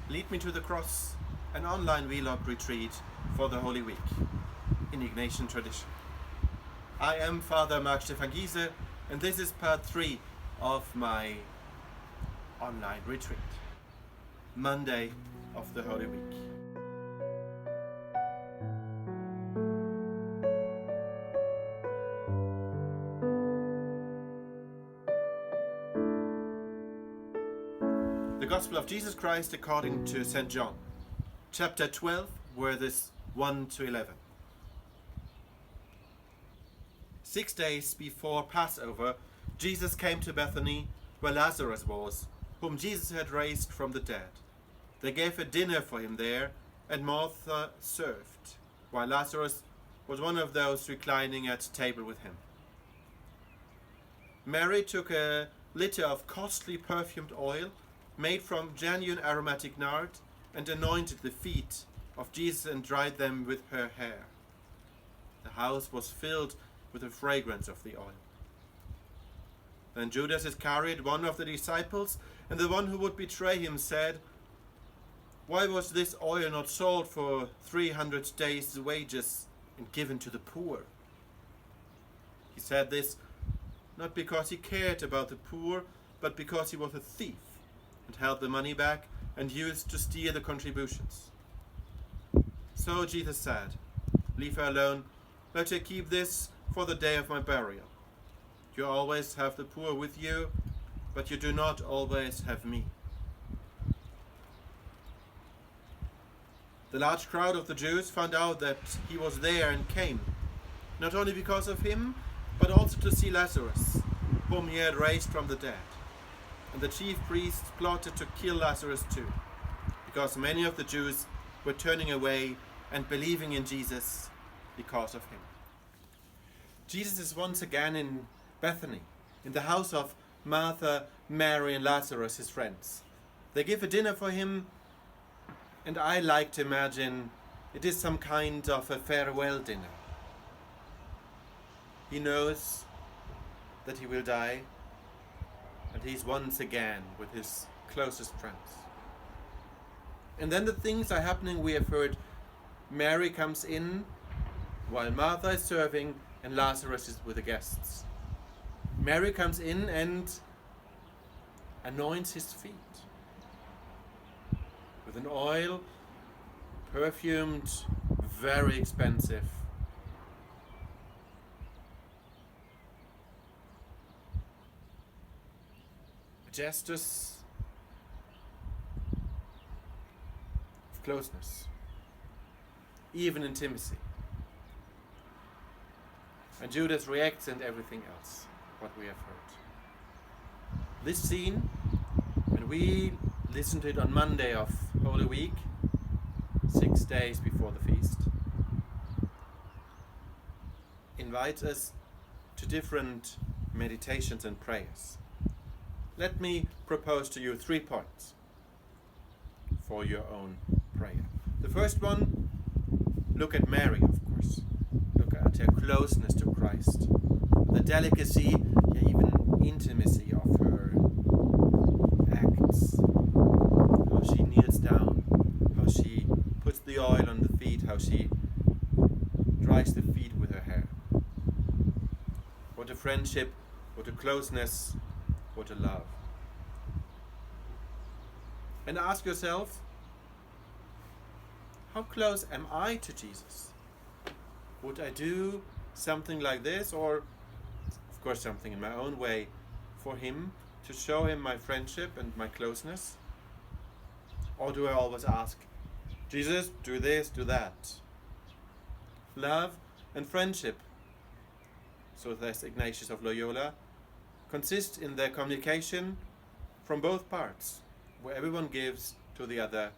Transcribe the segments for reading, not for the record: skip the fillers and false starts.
Lead Me to the Cross, an online vlog retreat for the Holy Week in Ignatian tradition. I am Father Marc Stefan Giese, and this is part 3 of my online retreat, Monday of the Holy Week. The Gospel of Jesus Christ according to St. John, chapter 12, verses 1 to 11. 6 days before Passover, Jesus came to Bethany, where Lazarus was, whom Jesus had raised from the dead. They gave a dinner for him there, and Martha served, while Lazarus was one of those reclining at table with him. Mary took a liter of costly perfumed oil, made from genuine aromatic nard, and anointed the feet of Jesus and dried them with her hair. The house was filled with the fragrance of the oil. Then Judas Iscariot, one of the disciples, and the one who would betray him, said, "Why was this oil not sold for 300 days' wages and given to the poor?" He said this not because he cared about the poor, but because he was a thief and held the money back and used to steal the contributions. So Jesus said, "Leave her alone. Let her keep this for the day of my burial. You always have the poor with you, but you do not always have me." The large crowd of the Jews found out that he was there and came, not only because of him, but also to see Lazarus, whom he had raised from the dead. And the chief priests plotted to kill Lazarus too, because many of the Jews were turning away and believing in Jesus because of him. Jesus is once again in Bethany, in the house of Martha, Mary, and Lazarus, his friends. They give a dinner for him, and I like to imagine it is some kind of a farewell dinner. He knows that he will die, and he's once again with his closest friends. And then the things are happening we have heard. Mary comes in while Martha is serving and Lazarus is with the guests. Mary comes in and anoints his feet with an oil, perfumed, very expensive. Gestures of closeness, even intimacy. And Judas reacts and everything else, what we have heard. This scene, when we listen to it on Monday of Holy Week, 6 days before the feast, invites us to different meditations and prayers. Let me propose to you 3 points for your own prayer. The first one, look at Mary, of course. Look at her closeness to Christ, the delicacy, even intimacy of her acts. How she kneels down, how she puts the oil on the feet, how she dries the feet with her hair. What a friendship, what a closeness, what a love. And ask yourself, how close am I to Jesus? Would I do something like this, or of course something in my own way, for him, to show him my friendship and my closeness? Or do I always ask, Jesus, do this, do that? Love and friendship, so says Ignatius of Loyola, consist in their communication from both parts, where everyone gives to the other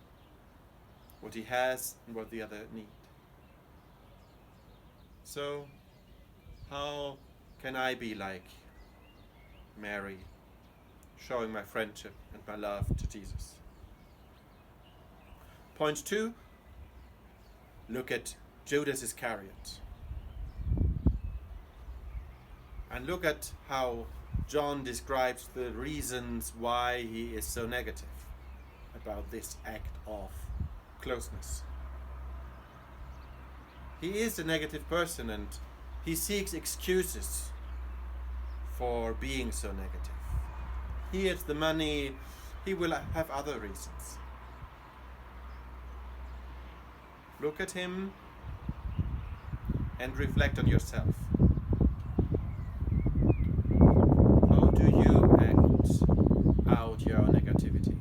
what he has and what the other needs. So, how can I be like Mary, showing my friendship and my love to Jesus? Point 2, look at Judas Iscariot. And look at how John describes the reasons why he is so negative. about this act of closeness. He is a negative person and he seeks excuses for being so negative. He has the money, he will have other reasons. Look at him and reflect on yourself. How do you act out your negativity?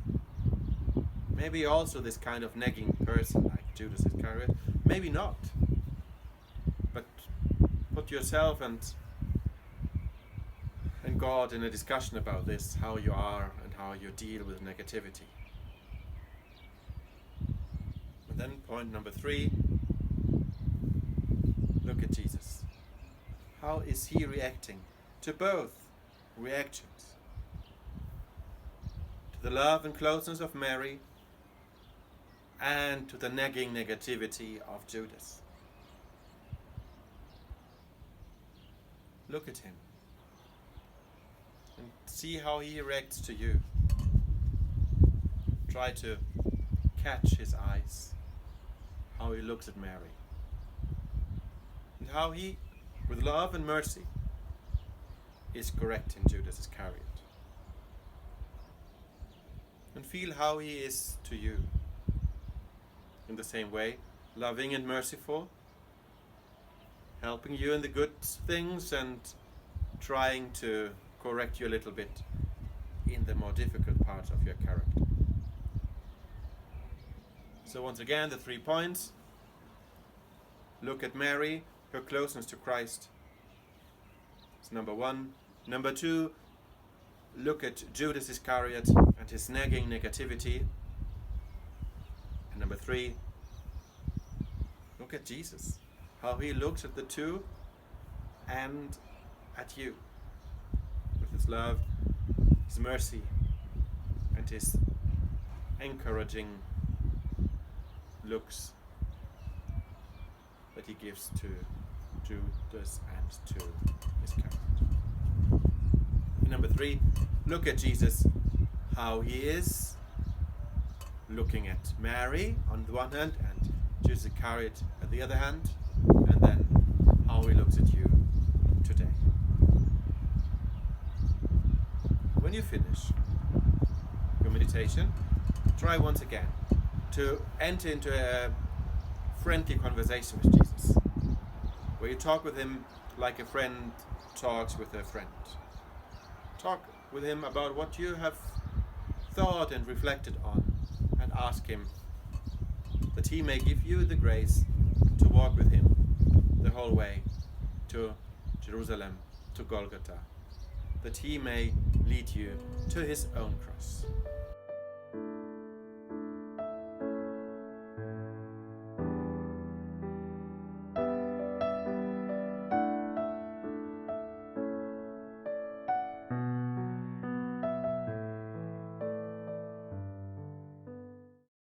Maybe also this kind of nagging person like Judas Iscariot, maybe not. But put yourself and God in a discussion about this, how you are and how you deal with negativity. And then point number 3, look at Jesus. How is he reacting to both reactions? To the love and closeness of Mary and to the nagging negativity of Judas. Look at him and see how he reacts to you. Try to catch his eyes, how he looks at Mary, and how he, with love and mercy, is correcting Judas Iscariot. And feel how he is to you. In the same way, loving and merciful, helping you in the good things and trying to correct you a little bit in the more difficult parts of your character. So once again, the 3 points. Look at Mary, her closeness to Christ. It's number 1. Number 2, look at Judas Iscariot and his nagging negativity. And number 3, look at Jesus, how he looks at the two and at you with his love, his mercy, and his encouraging looks that he gives to Judas and to Iscariot. And number 3, look at Jesus, how he is looking at Mary on the one hand and Judas Iscariot at the other hand, and then how he looks at you today. When you finish your meditation, try once again to enter into a friendly conversation with Jesus, where you talk with him like a friend talks with a friend. Talk with him about what you have thought and reflected on, and ask him that he may give you the grace to walk with him the whole way to Jerusalem, to Golgotha, that he may lead you to his own cross.